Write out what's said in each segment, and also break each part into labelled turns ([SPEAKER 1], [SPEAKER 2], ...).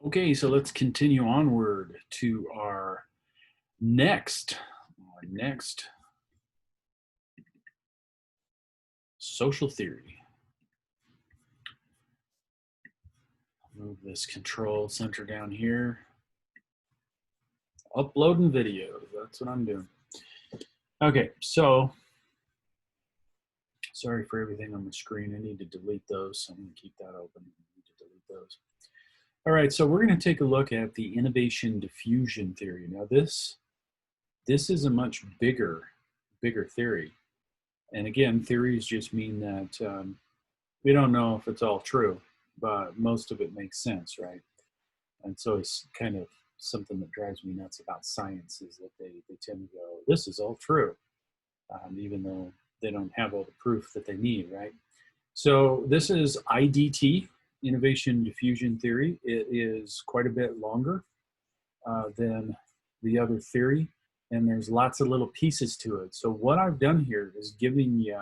[SPEAKER 1] Okay, so let's continue onward to our next social theory. Move this control center down here. Uploading videos, that's what I'm doing. Okay, so sorry for everything on the screen. I need to delete those, so I'm going to keep that open. I need to delete those. All right, so we're going to take a look at the innovation diffusion theory. Now this is a much bigger theory. And again, theories just mean that we don't know if it's all true, but most of it makes sense, right? And so it's kind of something that drives me nuts about science is that they tend to go, this is all true, even though they don't have all the proof that they need, right? So this is IDT, innovation diffusion theory. It is quite a bit longer than the other theory, and there's lots of little pieces to it. So what I've done here is giving you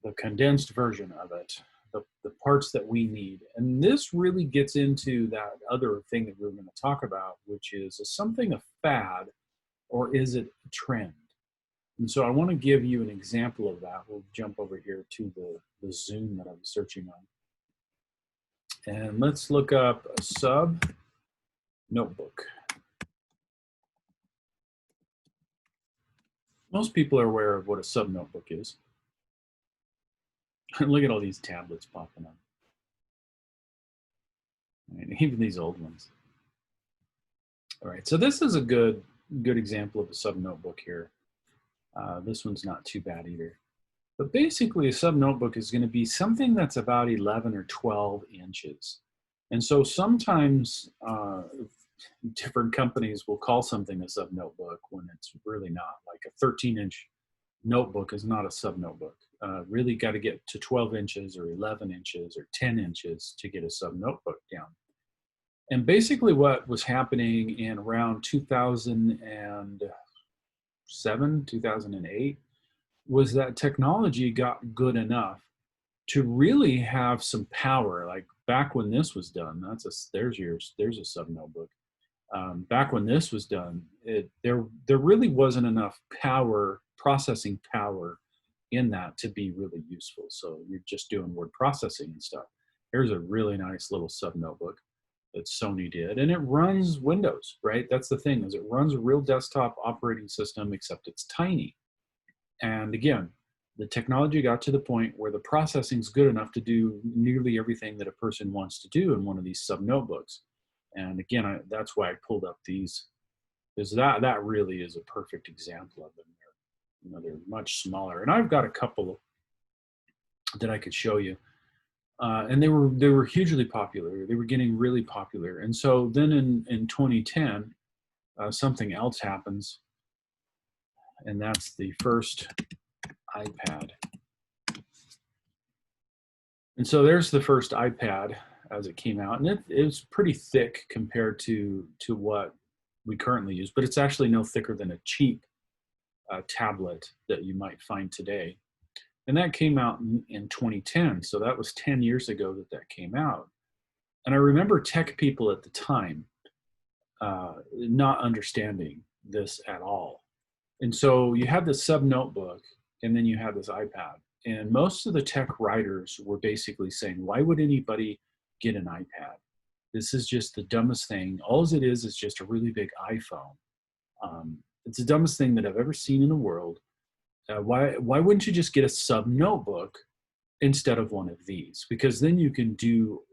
[SPEAKER 1] the condensed version of it, the parts that we need. And this really gets into that other thing that we're going to talk about, which is something a fad or is it a trend? And so I want to give you an example of that. We'll jump over here to the Zoom that I was searching on. And let's look up a sub notebook. Most people are aware of what a sub notebook is. Look at all these tablets popping up. Right, even these old ones. All right, so this is a good example of a sub notebook here. This one's not too bad either. But basically, a sub notebook is going to be something that's about 11 or 12 inches. And so sometimes different companies will call something a sub notebook when it's really not. Like a 13-inch notebook is not a sub notebook. Really got to get to 12 inches or 11 inches or 10 inches to get a sub notebook down. And basically what was happening in around 2007, 2008, was that technology got good enough to really have some power. Like back when this was done, there's a sub notebook. Back when this was done, there really wasn't enough processing power in that to be really useful. So you're just doing word processing and stuff. Here's a really nice little sub notebook that Sony did, and it runs Windows, right? That's the thing, is it runs a real desktop operating system, except it's tiny. And again, the technology got to the point where the processing is good enough to do nearly everything that a person wants to do in one of these sub notebooks. And again, that's why I pulled up these, because that really is a perfect example of them. They're much smaller, and I've got a couple that I could show you. And they were hugely popular. They were getting really popular. And so then in 2010, something else happens, and that's the first iPad. And so there's the first iPad as it came out, and it was pretty thick compared to what we currently use, but it's actually no thicker than a cheap tablet that you might find today. And that came out in 2010, so that was 10 years ago that came out. And I remember tech people at the time not understanding this at all. And so you had this sub notebook, and then you had this iPad. And most of the tech writers were basically saying, why would anybody get an iPad? This is just the dumbest thing. All it is just a really big iPhone. It's the dumbest thing that I've ever seen in the world. Why wouldn't you just get a sub notebook instead of one of these? Because then you can do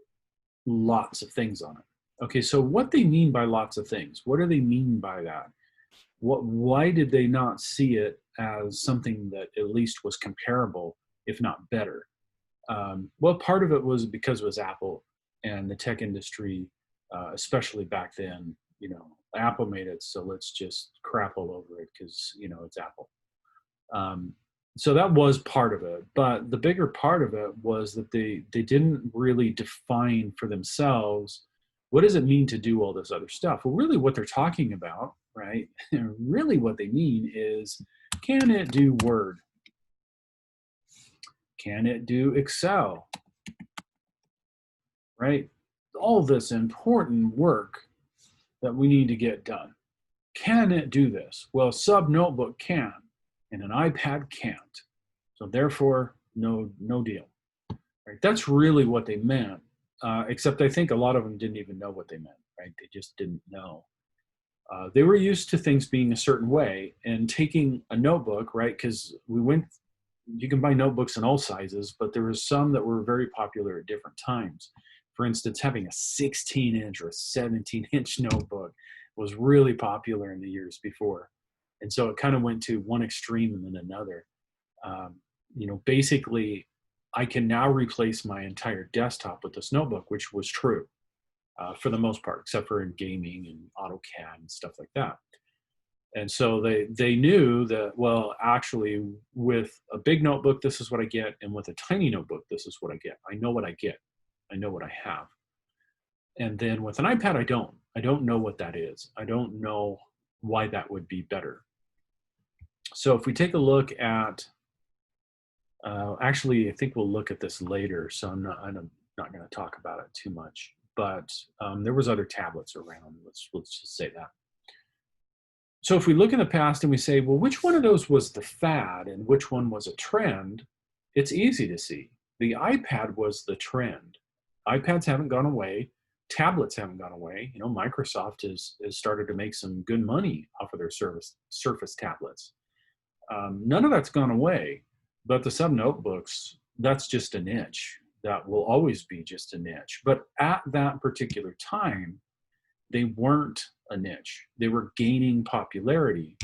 [SPEAKER 1] lots of things on it. Okay, so what they mean by lots of things, what do they mean by that? Why did they not see it as something that at least was comparable, if not better? Well, part of it was because it was Apple and the tech industry, especially back then, Apple made it, so let's just crap all over it because, it's Apple. So that was part of it, but the bigger part of it was that they didn't really define for themselves, what does it mean to do all this other stuff? Well, really what they're talking about, right? Really what they mean is, can it do Word? Can it do Excel? Right? all this important work that we need to get done. Can it do this? Well, sub notebook can, and an iPad can't. So therefore, no deal. Right? That's really what they meant. Except I think a lot of them didn't even know what they meant. Right? They just didn't know. They were used to things being a certain way, and taking a notebook, right? Because you can buy notebooks in all sizes, but there were some that were very popular at different times. For instance, having a 16-inch or a 17-inch notebook was really popular in the years before. And so it kind of went to one extreme and then another. Basically, I can now replace my entire desktop with this notebook, which was true for the most part, except for in gaming and AutoCAD and stuff like that. And so they knew that, well, actually, with a big notebook, this is what I get. And with a tiny notebook, this is what I get. I know what I get. I know what I have. And then with an iPad, I don't. I don't know what that is. I don't know why that would be better. So if we take a look at, actually, I think we'll look at this later. So I'm not going to talk about it too much. But there was other tablets around. Let's just say that. So if we look in the past and we say, well, which one of those was the fad and which one was a trend, it's easy to see. The iPad was the trend. iPads haven't gone away. Tablets haven't gone away. Microsoft has started to make some good money off of their Surface tablets. None of that's gone away, but the sub notebooks, that's just a niche. That will always be just a niche. But at that particular time, they weren't a niche. They were gaining popularity.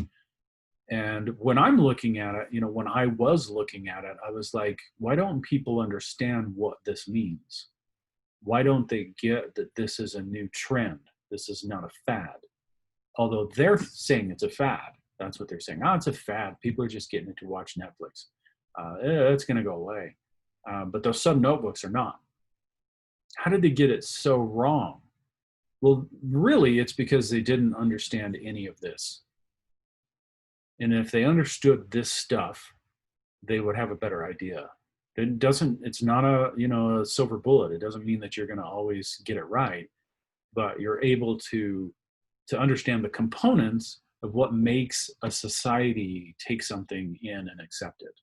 [SPEAKER 1] And when I'm looking at it, when I was looking at it, I was like, why don't people understand what this means? Why don't they get that this is a new trend? This is not a fad. Although they're saying it's a fad. That's what they're saying. Oh, it's a fad. People are just getting it to watch Netflix. It's going to go away. But those sub notebooks are not. How did they get it so wrong? Well, really, it's because they didn't understand any of this. And if they understood this stuff, they would have a better idea. It's not a silver bullet. It doesn't mean that you're going to always get it right, but you're able to understand the components of what makes a society take something in and accept it.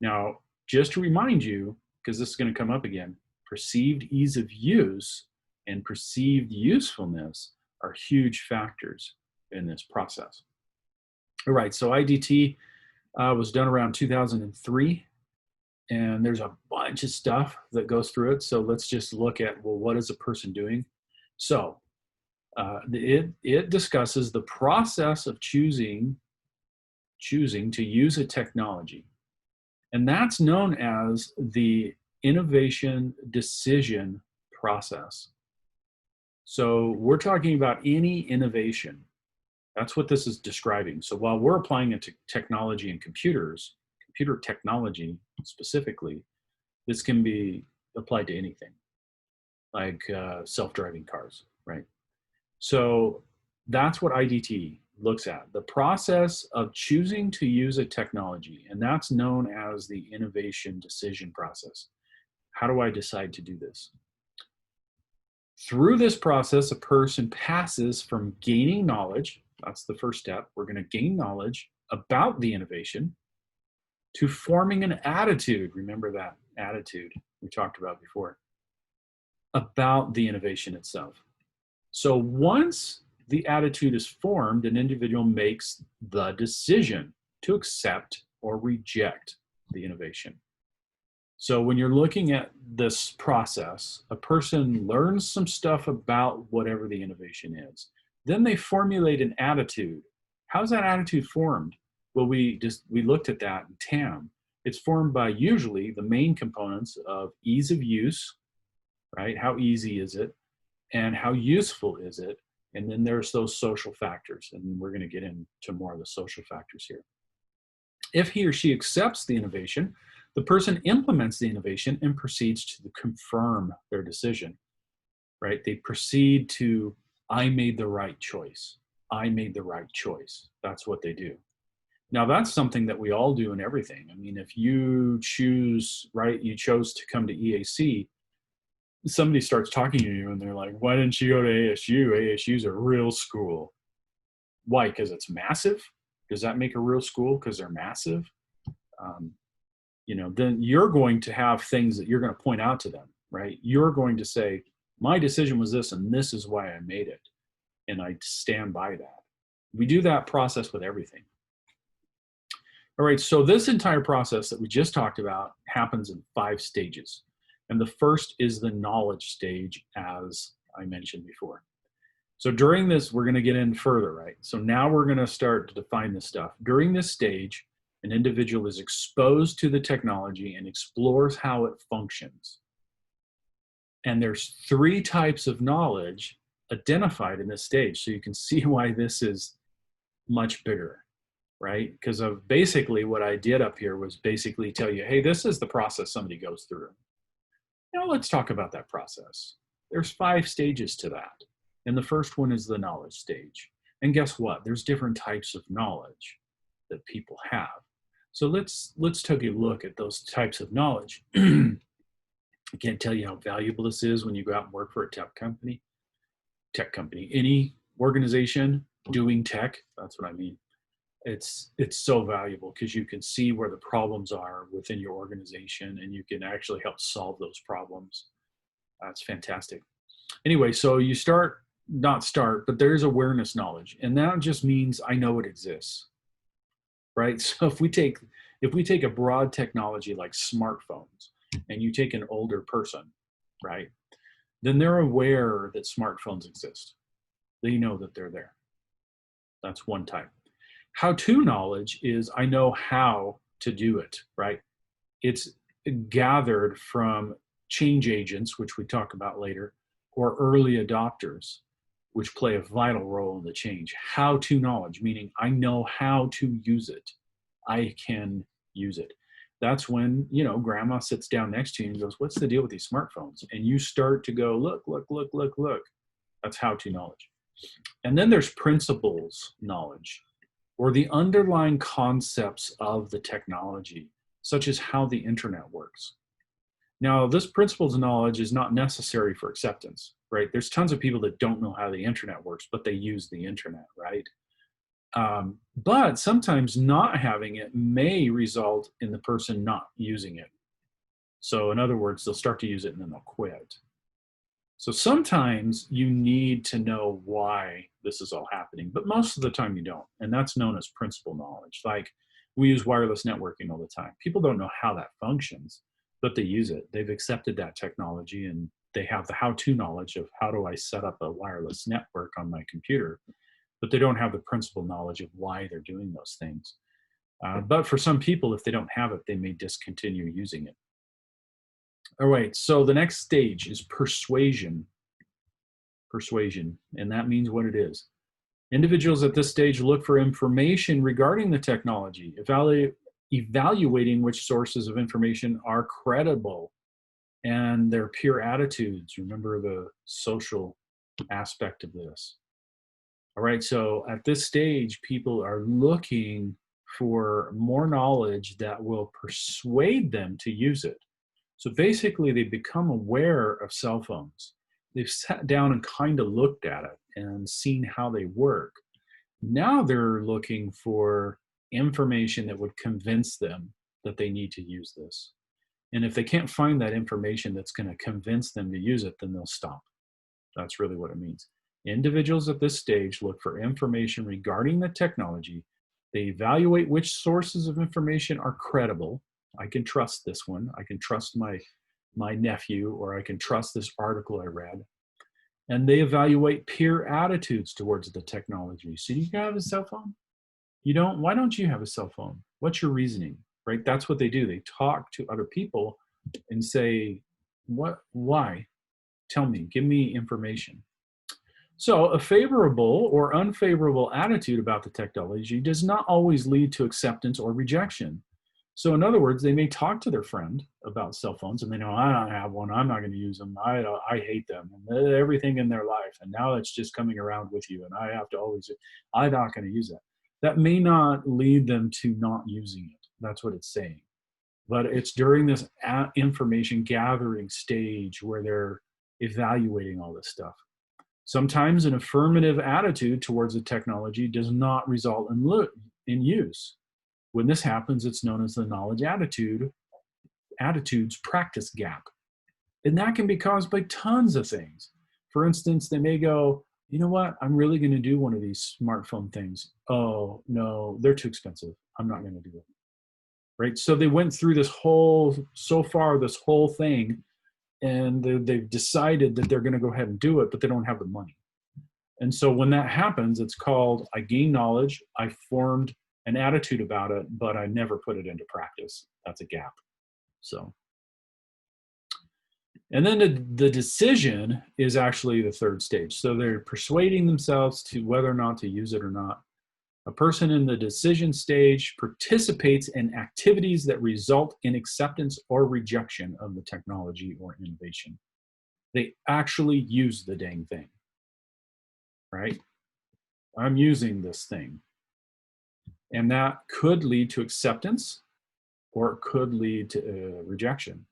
[SPEAKER 1] Now, just to remind you, because this is going to come up again, perceived ease of use and perceived usefulness are huge factors in this process. All right, so IDT was done around 2003, and there's a bunch of stuff that goes through it. So let's just look at, well, what is a person doing? So it discusses the process of choosing to use a technology. And that's known as the innovation decision process. So we're talking about any innovation. That's what this is describing. So while we're applying it to technology and computers, computer technology specifically, this can be applied to anything, like self-driving cars, right? So that's what IDT looks at, the process of choosing to use a technology, and that's known as the innovation decision process. How do I decide to do this? Through this process, a person passes from gaining knowledge, that's the first step, we're going to gain knowledge about the innovation, to forming an attitude, remember that attitude we talked about before, about the innovation itself. So once the attitude is formed, an individual makes the decision to accept or reject the innovation. So when you're looking at this process, a person learns some stuff about whatever the innovation is. Then they formulate an attitude. How's that attitude formed? Well, we looked at that in TAM. It's formed by usually the main components of ease of use, right? How easy is it? And how useful is it? And then there's those social factors, and we're going to get into more of the social factors here. If he or she accepts the innovation, the person implements the innovation and proceeds to confirm their decision, right? They proceed to, I made the right choice. I made the right choice. That's what they do. Now, that's something that we all do in everything. I mean, if you choose, right, you chose to come to EAC, somebody starts talking to you and they're like, why didn't you go to ASU? ASU's a real school. Why? Because it's massive? Does that make a real school because they're massive? Um, then you're going to have things that you're going to point out to them, right? You're going to say, my decision was this, and this is why I made it. And I stand by that. We do that process with everything. All right, so this entire process that we just talked about happens in 5 stages. And the first is the knowledge stage, as I mentioned before. So during this, we're going to get in further, right? So now we're going to start to define this stuff. During this stage, an individual is exposed to the technology and explores how it functions. And there's 3 types of knowledge identified in this stage. So you can see why this is much bigger, right? Because of basically what I did up here was basically tell you, hey, this is the process somebody goes through. Now let's talk about that process. There's 5 stages to that. And the first one is the knowledge stage. And guess what? There's different types of knowledge that people have. So let's take a look at those types of knowledge. I can't tell you how valuable this is when you go out and work for a tech company, any organization doing tech, that's what I mean. It's so valuable because you can see where the problems are within your organization and you can actually help solve those problems. That's fantastic. Anyway, so you but there's awareness knowledge, and that just means I know it exists, right? So if we take a broad technology like smartphones and you take an older person, right, then they're aware that smartphones exist. They know that they're there. That's one type. How-to knowledge is I know how to do it, right? It's gathered from change agents, which we talk about later, or early adopters, which play a vital role in the change. How-to knowledge, meaning I know how to use it. I can use it. That's when, grandma sits down next to you and goes, what's the deal with these smartphones? And you start to go, look. That's how-to knowledge. And then there's principles knowledge, or the underlying concepts of the technology, such as how the internet works. Now, this principles knowledge is not necessary for acceptance, right? There's tons of people that don't know how the internet works, but they use the internet, right? But sometimes not having it may result in the person not using it. So in other words, they'll start to use it and then they'll quit. So sometimes you need to know why this is all happening, but most of the time you don't. And that's known as principle knowledge. Like we use wireless networking all the time. People don't know how that functions, but they use it. They've accepted that technology and they have the how-to knowledge of how do I set up a wireless network on my computer, but they don't have the principle knowledge of why they're doing those things. But for some people, if they don't have it, they may discontinue using it. All right, so the next stage is persuasion. Persuasion, and that means what it is. Individuals at this stage look for information regarding the technology, evaluating which sources of information are credible and their peer attitudes. Remember the social aspect of this. All right, so at this stage, people are looking for more knowledge that will persuade them to use it. So basically, they become aware of cell phones. They've sat down and kind of looked at it and seen how they work. Now they're looking for information that would convince them that they need to use this. And if they can't find that information that's going to convince them to use it, then they'll stop. That's really what it means. Individuals at this stage look for information regarding the technology. They evaluate which sources of information are credible. I can trust this one. I can trust my nephew, or I can trust this article I read. And they evaluate peer attitudes towards the technology. So you have a cell phone? You don't? Why don't you have a cell phone? What's your reasoning? Right? That's what they do. They talk to other people and say, why? Tell me, give me information. So a favorable or unfavorable attitude about the technology does not always lead to acceptance or rejection. So in other words, they may talk to their friend about cell phones and they know, I don't have one, I'm not going to use them, I hate them, and everything in their life, and now it's just coming around with you, and I have to always, I'm not going to use it. That may not lead them to not using it. That's what it's saying. But it's during this information gathering stage where they're evaluating all this stuff. Sometimes an affirmative attitude towards the technology does not result in use. When this happens, it's known as the knowledge attitudes practice gap. And that can be caused by tons of things. For instance, they may go, you know what, I'm really going to do one of these smartphone things. Oh, no, they're too expensive. I'm not going to do it. Right? So they went through this whole thing, and they've decided that they're going to go ahead and do it, but they don't have the money. And so when that happens, it's called, I gained knowledge, I formed an attitude about it, but I never put it into practice. That's a gap. So, and then the decision is actually the third stage. So they're persuading themselves to whether or not to use it or not. A person in the decision stage participates in activities that result in acceptance or rejection of the technology or innovation. They actually use the dang thing, right? I'm using this thing. And that could lead to acceptance, or it could lead to rejection.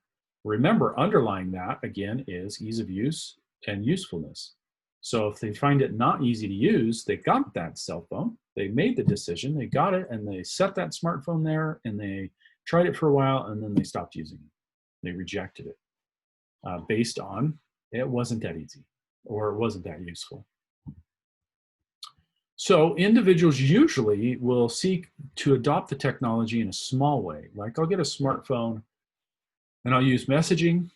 [SPEAKER 1] Remember, underlying that, again, is ease of use and usefulness. So if they find it not easy to use, they got that cell phone, they made the decision, they got it, and they set that smartphone there, and they tried it for a while, and then they stopped using it. They rejected it based on it wasn't that easy, or it wasn't that useful. So individuals usually will seek to adopt the technology in a small way. Like, I'll get a smartphone and I'll use messaging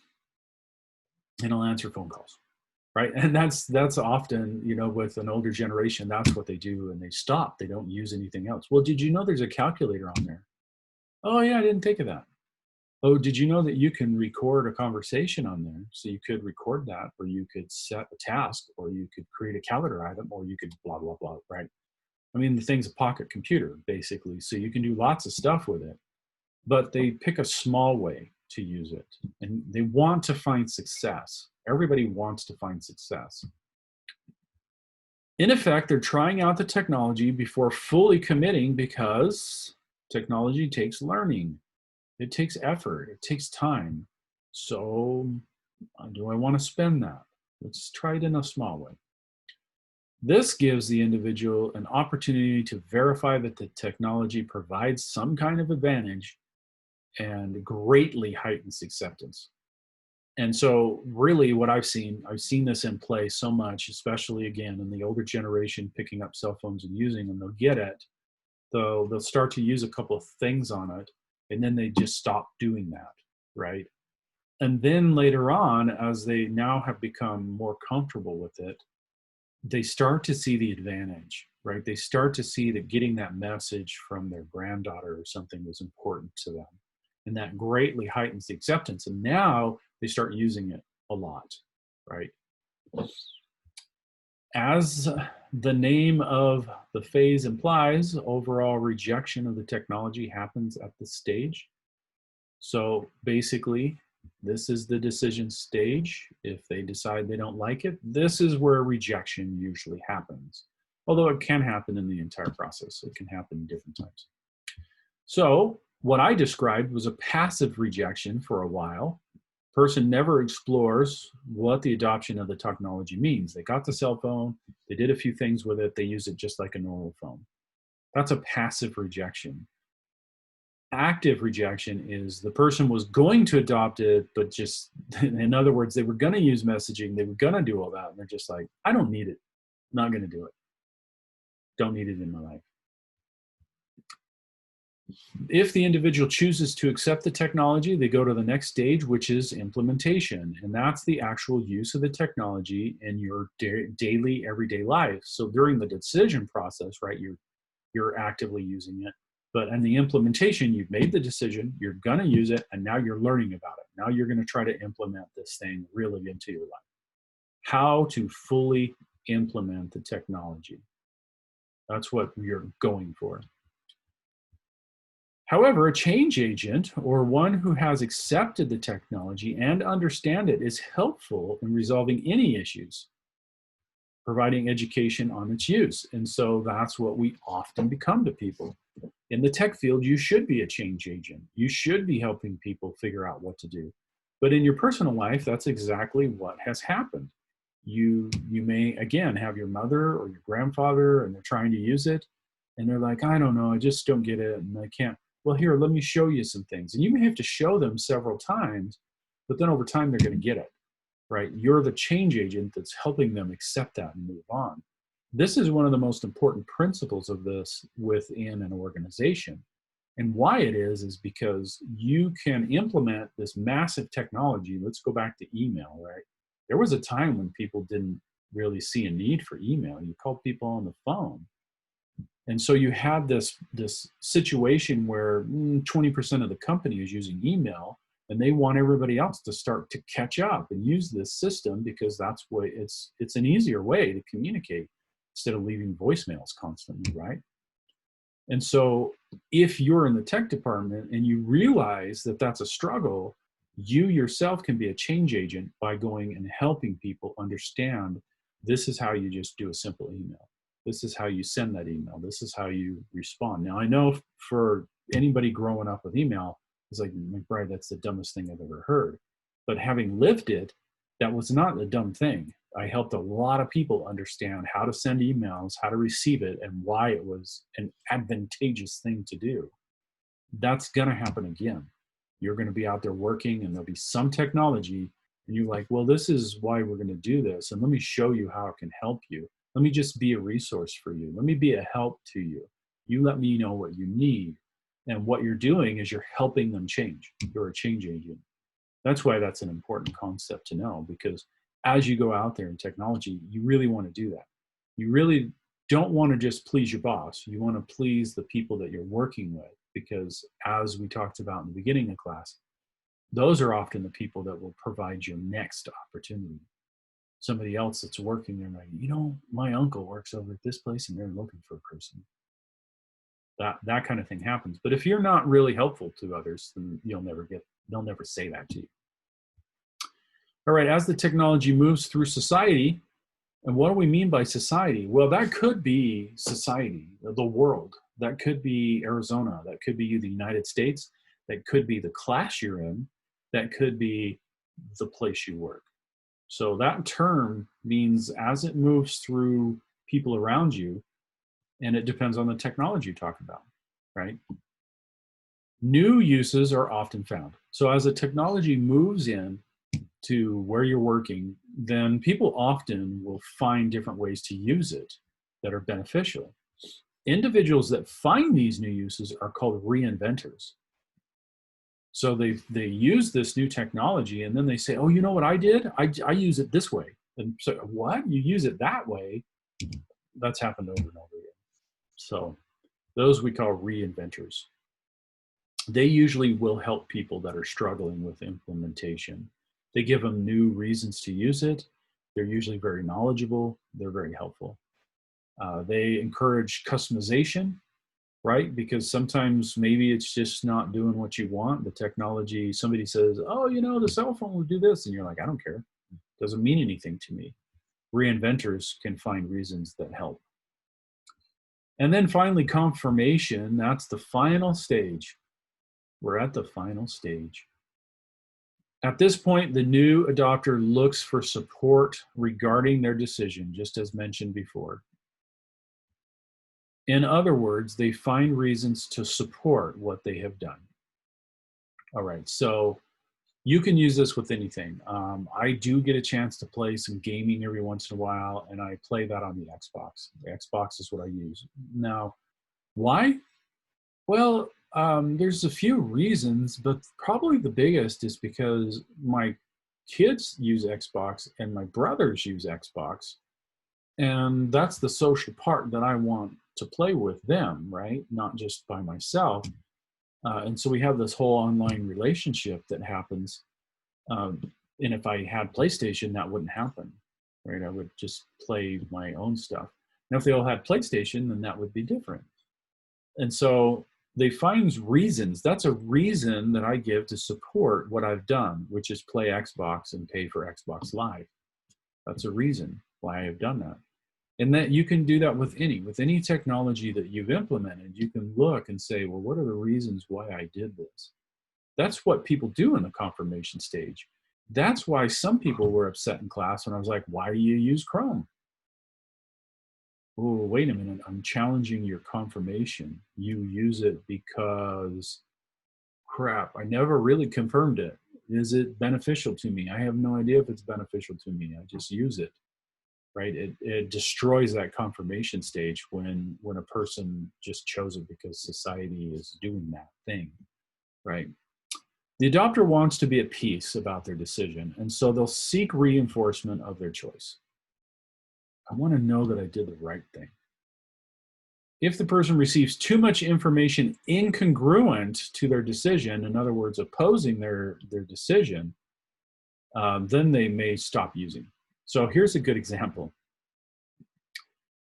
[SPEAKER 1] and I'll answer phone calls, right? And that's often, you know, with an older generation, that's what they do, and they stop. They don't use anything else. Well, did you know there's a calculator on there? Oh yeah, I didn't think of that. Oh, did you know that you can record a conversation on there? So you could record that, or you could set a task, or you could create a calendar item, or you could blah, blah, blah, right? I mean, the thing's a pocket computer, basically. So you can do lots of stuff with it, but they pick a small way to use it. And they want to find success. Everybody wants to find success. In effect, they're trying out the technology before fully committing, because technology takes learning. It takes effort, it takes time. So do I want to spend that? Let's try it in a small way. This gives the individual an opportunity to verify that the technology provides some kind of advantage and greatly heightens acceptance. And so really what I've seen this in play so much, especially again in the older generation picking up cell phones and using them. They'll get it, they'll start to use a couple of things on it, and then they just stop doing that, right? And then later on, as they now have become more comfortable with it, they start to see the advantage, right? They start to see that getting that message from their granddaughter or something was important to them. And that greatly heightens the acceptance. And now they start using it a lot, right? As the name of the phase implies, overall rejection of the technology happens at this stage. So basically, this is the decision stage. If they decide they don't like it, this is where rejection usually happens. Although it can happen in the entire process. It can happen in different times. So what I described was a passive rejection for a while. Person never explores what the adoption of the technology means. They got the cell phone, they did a few things with it, they use it just like a normal phone. That's a passive rejection. Active rejection is the person was going to adopt it, but just, in other words, they were going to use messaging, they were going to do all that, and they're just like, I don't need it, not going to do it. Don't need it in my life. If the individual chooses to accept the technology, they go to the next stage, which is implementation. And that's the actual use of the technology in your daily, everyday life. So during the decision process, right, you're actively using it. But in the implementation, you've made the decision, you're going to use it, and now you're learning about it. Now you're going to try to implement this thing really into your life. How to fully implement the technology. That's what you're going for. However, a change agent, or one who has accepted the technology and understand it, is helpful in resolving any issues, providing education on its use. And so that's what we often become to people. In the tech field, you should be a change agent. You should be helping people figure out what to do. But in your personal life, that's exactly what has happened. You may, again, have your mother or your grandfather, and they're trying to use it, and they're like, I don't know, I just don't get it, and I can't. Well, here, let me show you some things. And you may have to show them several times, but then over time, they're going to get it, right? You're the change agent that's helping them accept that and move on. This is one of the most important principles of this within an organization. And why it is because you can implement this massive technology. Let's go back to email, right? There was a time when people didn't really see a need for email. You called people on the phone. And so you had this situation where 20% of the company is using email, and they want everybody else to start to catch up and use this system because that's what it's an easier way to communicate instead of leaving voicemails constantly, right? And so if you're in the tech department and you realize that that's a struggle, you yourself can be a change agent by going and helping people understand this is how you just do a simple email. This is how you send that email. This is how you respond. Now, I know for anybody growing up with email, it's like, McBride, that's the dumbest thing I've ever heard. But having lived it, that was not a dumb thing. I helped a lot of people understand how to send emails, how to receive it, and why it was an advantageous thing to do. That's going to happen again. You're going to be out there working, and there'll be some technology, and you're like, well, this is why we're going to do this, and let me show you how it can help you. Let me just be a resource for you. Let me be a help to you. You let me know what you need. And what you're doing is you're helping them change. You're a change agent. That's why that's an important concept to know, because as you go out there in technology, you really want to do that. You really don't want to just please your boss. You want to please the people that you're working with, because as we talked about in the beginning of class, those are often the people that will provide your next opportunity. Somebody else that's working there, like, you know, my uncle works over at this place and they're looking for a person. That kind of thing happens. But if you're not really helpful to others, then they'll never say that to you. All right, as the technology moves through society, and what do we mean by society? Well, that could be society, the world. That could be Arizona. That could be the United States. That could be the class you're in. That could be the place you work. So that term means as it moves through people around you, and it depends on the technology you talk about, right? New uses are often found. So as the technology moves in to where you're working, then people often will find different ways to use it that are beneficial. Individuals that find these new uses are called reinventors. So they use this new technology, and then they say, oh, you know what I did? I use it this way. And so, what? You use it that way? That's happened over and over again. So those we call reinventors. They usually will help people that are struggling with implementation. They give them new reasons to use it. They're usually very knowledgeable. They're very helpful. They encourage customization, right? Because sometimes maybe it's just not doing what you want. The technology, somebody says, oh, you know, the cell phone will do this. And you're like, I don't care. It doesn't mean anything to me. Reinventors can find reasons that help. And then finally, confirmation. That's the final stage. We're at the final stage. At this point, the new adopter looks for support regarding their decision, just as mentioned before. In other words, they find reasons to support what they have done. All right, so you can use this with anything. I do get a chance to play some gaming every once in a while, and I play that on the Xbox. The Xbox is what I use. Now, why? Well, there's a few reasons, but probably the biggest is because my kids use Xbox and my brothers use Xbox. And that's the social part that I want to play with them, right? Not just by myself. And so we have this whole online relationship that happens. And if I had PlayStation, that wouldn't happen, right? I would just play my own stuff. Now, if they all had PlayStation, then that would be different. And so they find reasons. That's a reason that I give to support what I've done, which is play Xbox and pay for Xbox Live. That's a reason why I've done that. And that you can do that with any technology that you've implemented. You can look and say, well, what are the reasons why I did this? That's what people do in the confirmation stage. That's why some people were upset in class when I was like, why do you use Chrome? Oh, wait a minute, I'm challenging your confirmation. You use it because, crap, I never really confirmed it. Is it beneficial to me? I have no idea if it's beneficial to me. I just use it, right? It destroys that confirmation stage when a person just chose it because society is doing that thing, right? The adopter wants to be at peace about their decision, and so they'll seek reinforcement of their choice. I want to know that I did the right thing. If the person receives too much information incongruent to their decision, in other words, opposing their decision, then they may stop using. So here's a good example.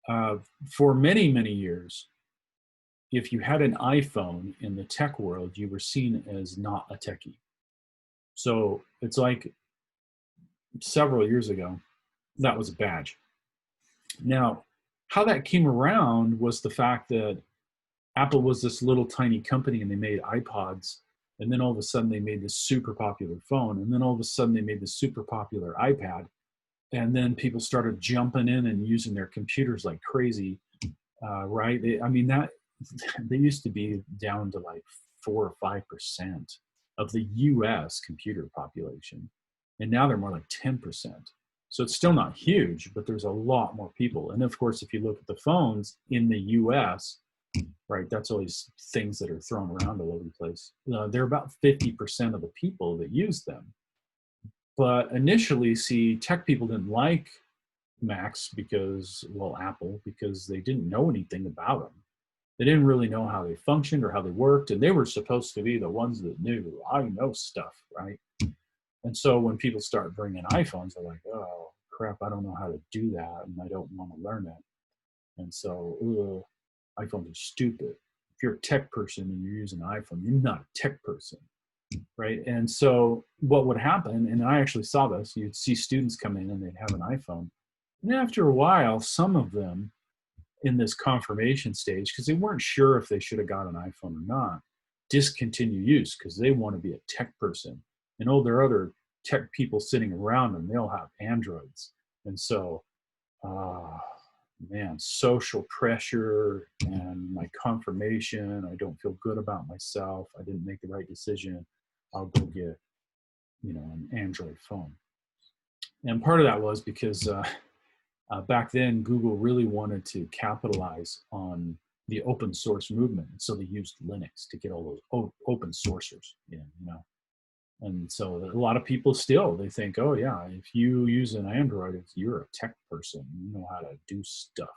[SPEAKER 1] For many, many years, if you had an iPhone in the tech world, you were seen as not a techie. So it's like several years ago, that was a badge. Now, how that came around was the fact that Apple was this little tiny company and they made iPods. And then all of a sudden they made this super popular phone. And then all of a sudden they made this super popular iPad. And then people started jumping in and using their computers like crazy, right? They used to be down to like 4 or 5% of the US computer population. And now they're more like 10%. So it's still not huge, but there's a lot more people. And of course, if you look at the phones in the US, right, that's all these things that are thrown around all over the place. They're about 50% of the people that use them. But initially, see, tech people didn't like Macs because, well, Apple, because they didn't know anything about them. They didn't really know how they functioned or how they worked. And they were supposed to be the ones that knew, I know stuff, right? And so when people start bringing iPhones, they're like, oh, crap, I don't know how to do that. And I don't want to learn it. And so, iPhones are stupid. If you're a tech person and you're using an iPhone, you're not a tech person, right? And so what would happen, and I actually saw this, you'd see students come in and they'd have an iPhone. And after a while, some of them in this confirmation stage, because they weren't sure if they should have got an iPhone or not, discontinue use because they want to be a tech person. And all their other tech people sitting around them, they'll have Androids. And so, man, social pressure and my confirmation, I don't feel good about myself, I didn't make the right decision, I'll go get, an Android phone. And part of that was because back then Google really wanted to capitalize on the open source movement. So they used Linux to get all those open sourcers in, And so a lot of people still, they think, oh yeah, if you use an Android, you're a tech person, you know how to do stuff,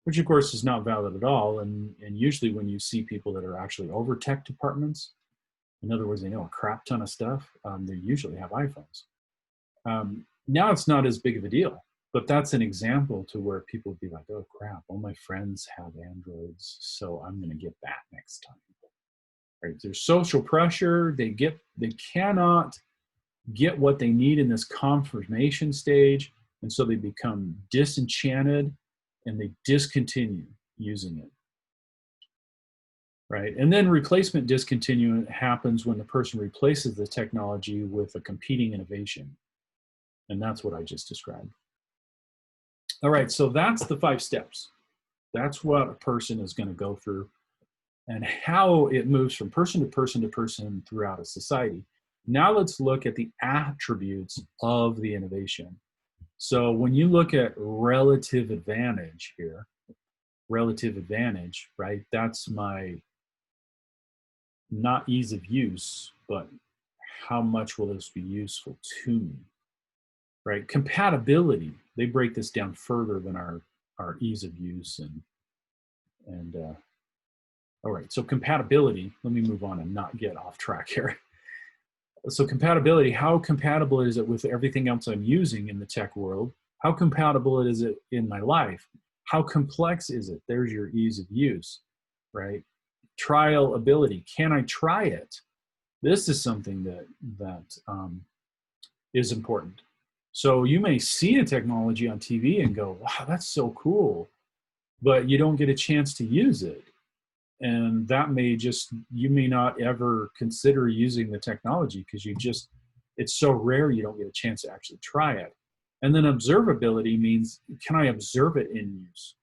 [SPEAKER 1] which of course is not valid at all. And usually when you see people that are actually over tech departments, in other words, they know a crap ton of stuff, they usually have iPhones. Now it's not as big of a deal, but that's an example to where people would be like, oh crap, all my friends have Androids, so I'm gonna get that next time. Right? There's social pressure. They cannot get what they need in this confirmation stage, and so they become disenchanted and they discontinue using it. Right? And then replacement discontinuance happens when the person replaces the technology with a competing innovation. And that's what I just described. All right, so that's the 5 steps. That's what a person is going to go through and how it moves from person to person to person throughout a society. Now let's look at the attributes of the innovation. So when you look at relative advantage here, relative advantage, right? That's my not ease of use, but how much will this be useful to me, right? Compatibility, they break this down further than our ease of use and all right, so compatibility, let me move on and not get off track here. So compatibility, how compatible is it with everything else I'm using in the tech world? How compatible is it in my life? How complex is it? There's your ease of use, right? Trial ability, can I try it? This is something that is important. So you may see a technology on TV and go, wow, that's so cool, but you don't get a chance to use it. And that may you may not ever consider using the technology because you just It's so rare you don't get a chance to actually try it. And then observability means, can I observe it in use?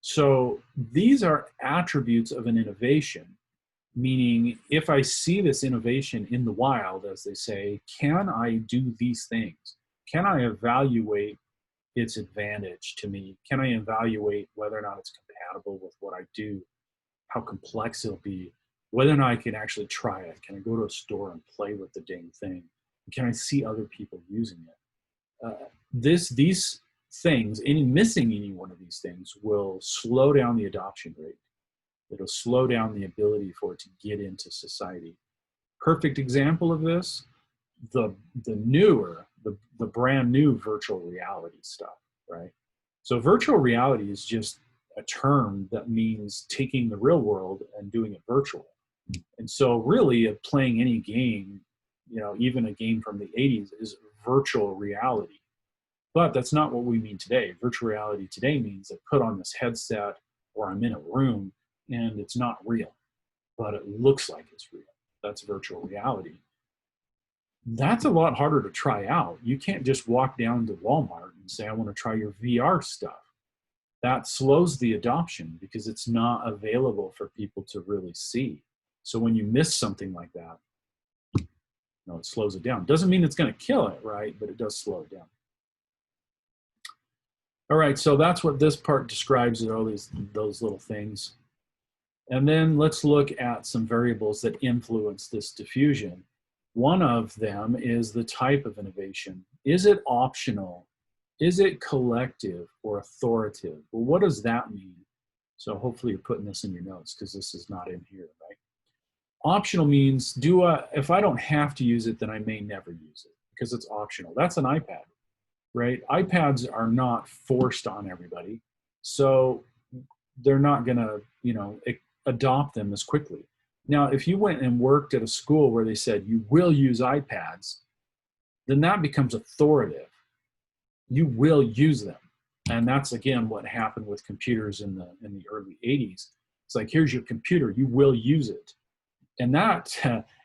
[SPEAKER 1] So these are attributes of an innovation, meaning if I see this innovation in the wild, as they say, can I do these things? Can I evaluate its advantage to me? Can I evaluate whether or not it's compatible with what I do, how complex it'll be, whether or not I can actually try it? Can I go to a store and play with the dang thing? Can I see other people using it? These things, missing any one of these things will slow down the adoption rate. It'll slow down the ability for it to get into society. Perfect example of this, the brand new virtual reality stuff, right? So virtual reality is just a term that means taking the real world and doing it virtual. And so really playing any game, even a game from the 80s, is virtual reality. But that's not what we mean today. Virtual reality today means I put on this headset or I'm in a room and it's not real, but it looks like it's real. That's virtual reality. That's a lot harder to try out. You can't just walk down to Walmart and say, I want to try your VR stuff. That slows the adoption because it's not available for people to really see. So when you miss something like that, it slows it down. Doesn't mean it's going to kill it, right? But it does slow it down. All right, so that's what this part describes, all those little things. And then let's look at some variables that influence this diffusion. One of them is the type of innovation. Is it optional? Is it collective or authoritative? Well, what does that mean? So hopefully you're putting this in your notes because this is not in here, right? Optional means, if I don't have to use it, then I may never use it because it's optional. That's an iPad, right? iPads are not forced on everybody. So they're not gonna, adopt them as quickly. Now, if you went and worked at a school where they said you will use iPads, then that becomes authoritative. You will use them. And that's, again, what happened with computers in the early 80s. It's like, here's your computer, you will use it. And that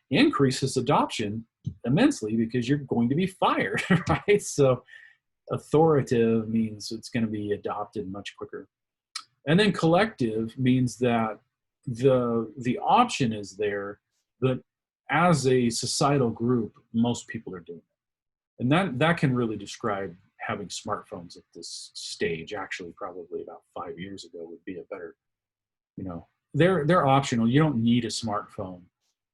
[SPEAKER 1] increases adoption immensely because you're going to be fired, right? So authoritative means it's going to be adopted much quicker. And then collective means that the option is there, but as a societal group, most people are doing it. And that can really describe having smartphones at this stage. Actually, probably about 5 years ago would be a better, they're optional. You don't need a smartphone,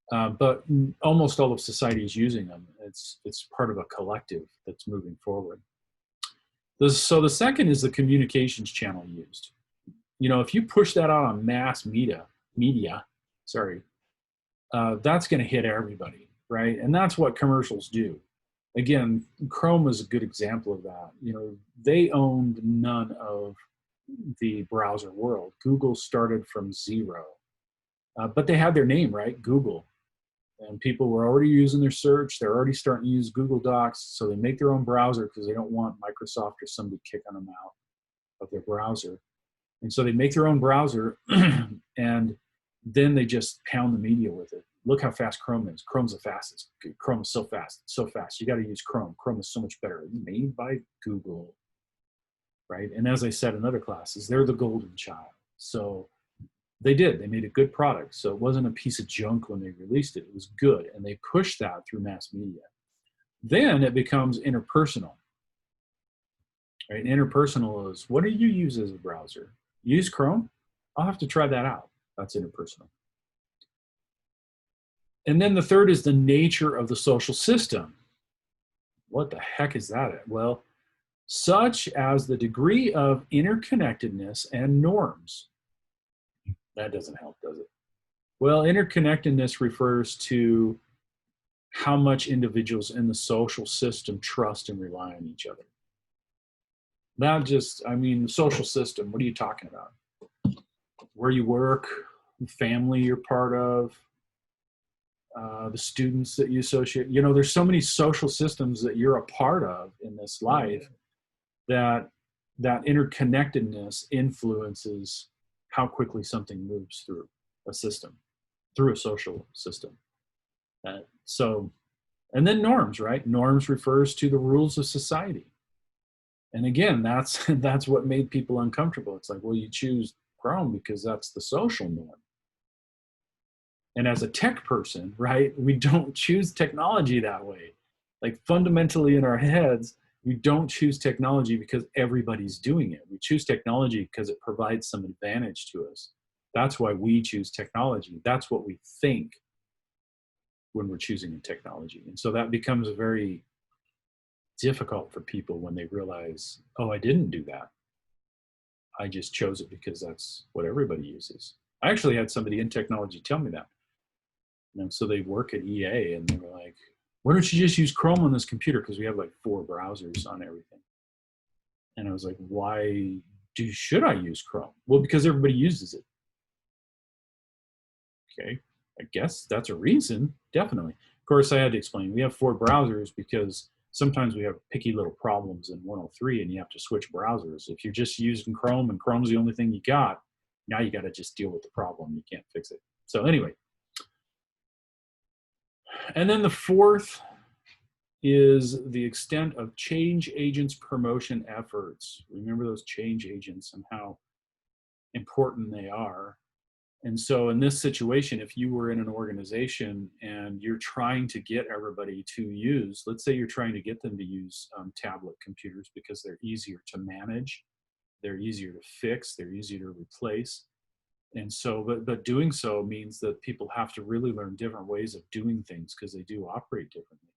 [SPEAKER 1] but almost all of society is using them. It's part of a collective that's moving forward. So the second is the communications channel used. If you push that out on mass media, that's going to hit everybody, right? And that's what commercials do. Again, Chrome is a good example of that. They owned none of the browser world. Google started from zero, but they had their name, right? Google. And people were already using their search. They're already starting to use Google Docs. So they make their own browser because they don't want Microsoft or somebody kicking them out of their browser. And so they make their own browser and then they just pound the media with it. Look how fast Chrome is. Chrome's the fastest. Chrome is so fast, so fast. You got to use Chrome. Chrome is so much better. Made by Google, right? And as I said in other classes, they're the golden child. So they made a good product. So it wasn't a piece of junk when they released it. It was good. And they pushed that through mass media. Then it becomes interpersonal, right? Interpersonal is, what do you use as a browser? Use Chrome? I'll have to try that out. That's interpersonal. And then the third is the nature of the social system. What the heck is that? Well, such as the degree of interconnectedness and norms. That doesn't help, does it? Well, interconnectedness refers to how much individuals in the social system trust and rely on each other. Not just, the social system, what are you talking about? Where you work, family you're part of, the students that you associate. There's so many social systems that you're a part of in this life that interconnectedness influences how quickly something moves through a system, through a social system. So And then norms, right? Norms refers to the rules of society. And again, that's that's what made people uncomfortable. It's like, well, you choose Chrome because that's the social norm. And as a tech person, right, we don't choose technology that way. Like fundamentally in our heads, we don't choose technology because everybody's doing it. We choose technology because it provides some advantage to us. That's why we choose technology. That's what we think when we're choosing a technology. And so that becomes very difficult for people when they realize, oh, I didn't do that. I just chose it because that's what everybody uses. I actually had somebody in technology tell me that. So they work at EA and they were like, why don't you just use Chrome on this computer? Because we have like 4 browsers on everything. And I was like, why should I use Chrome? Well, because everybody uses it. Okay, I guess that's a reason, definitely. Of course, I had to explain, we have 4 browsers because sometimes we have picky little problems in 103 and you have to switch browsers. If you're just using Chrome and Chrome's the only thing you got, now you got to just deal with the problem. You can't fix it. So anyway, and then the fourth is the extent of change agents promotion efforts. Remember those change agents and how important they are. And so in this situation, if you were in an organization and you're trying to get everybody to use, let's say you're trying to get them to use tablet computers because they're easier to manage, they're easier to fix, they're easier to replace. And so, but doing so means that people have to really learn different ways of doing things because they do operate differently.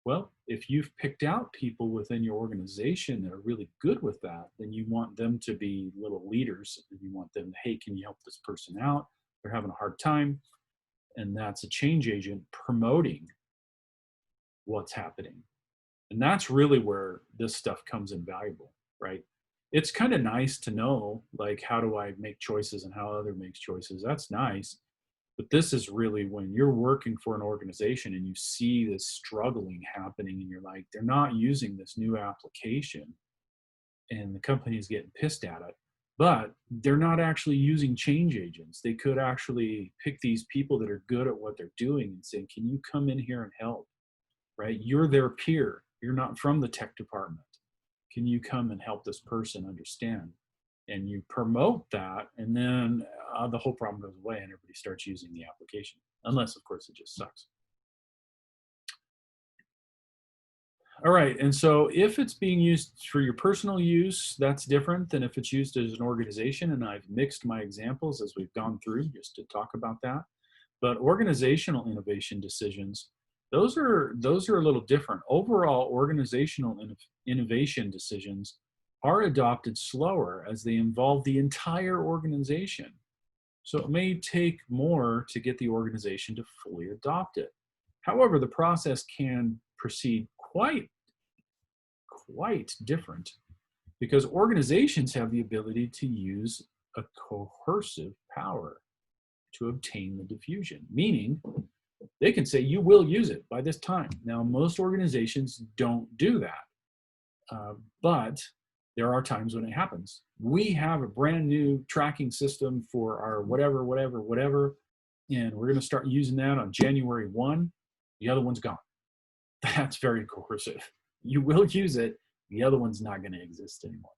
[SPEAKER 1] Well, if you've picked out people within your organization that are really good with that, then you want them to be little leaders. And you want them, hey, can you help this person out? They're having a hard time. And that's a change agent promoting what's happening. And that's really where this stuff comes invaluable, right? It's kind of nice to know, like, how do I make choices and how other makes choices? That's nice. But this is really when you're working for an organization and you see this struggling happening and you're like, they're not using this new application and the company's getting pissed at it, but they're not actually using change agents. They could actually pick these people that are good at what they're doing and say, can you come in here and help, right? You're their peer. You're not from the tech department. Can you come and help this person understand? And you promote that, and then the whole problem goes away and everybody starts using the application, unless of course it just sucks. All right, and so if it's being used for your personal use, that's different than if it's used as an organization, and I've mixed my examples as we've gone through just to talk about that. But organizational innovation decisions, those are a little different. Overall, organizational innovation decisions are adopted slower as they involve the entire organization. So it may take more to get the organization to fully adopt it. However, the process can proceed quite different because organizations have the ability to use a coercive power to obtain the diffusion, meaning they can say you will use it by this time. Now, most organizations don't do that, but there are times when it happens. We have a brand new tracking system for our whatever, and we're going to start using that on January 1. The other one's gone. That's very coercive. You will use it. The other one's not going to exist anymore.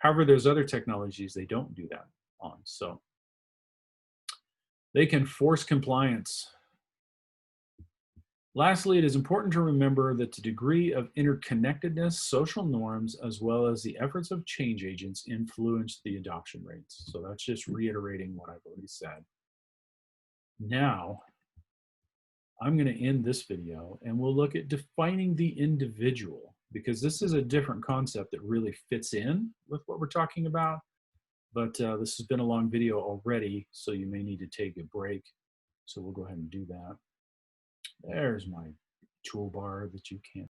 [SPEAKER 1] However, there's other technologies they don't do that on. So they can force compliance. Lastly, it is important to remember that the degree of interconnectedness, social norms, as well as the efforts of change agents influence the adoption rates. So that's just reiterating what I've already said. Now, I'm going to end this video and we'll look at defining the individual, because this is a different concept that really fits in with what we're talking about. But this has been a long video already, so you may need to take a break. So we'll go ahead and do that. There's my toolbar that you can't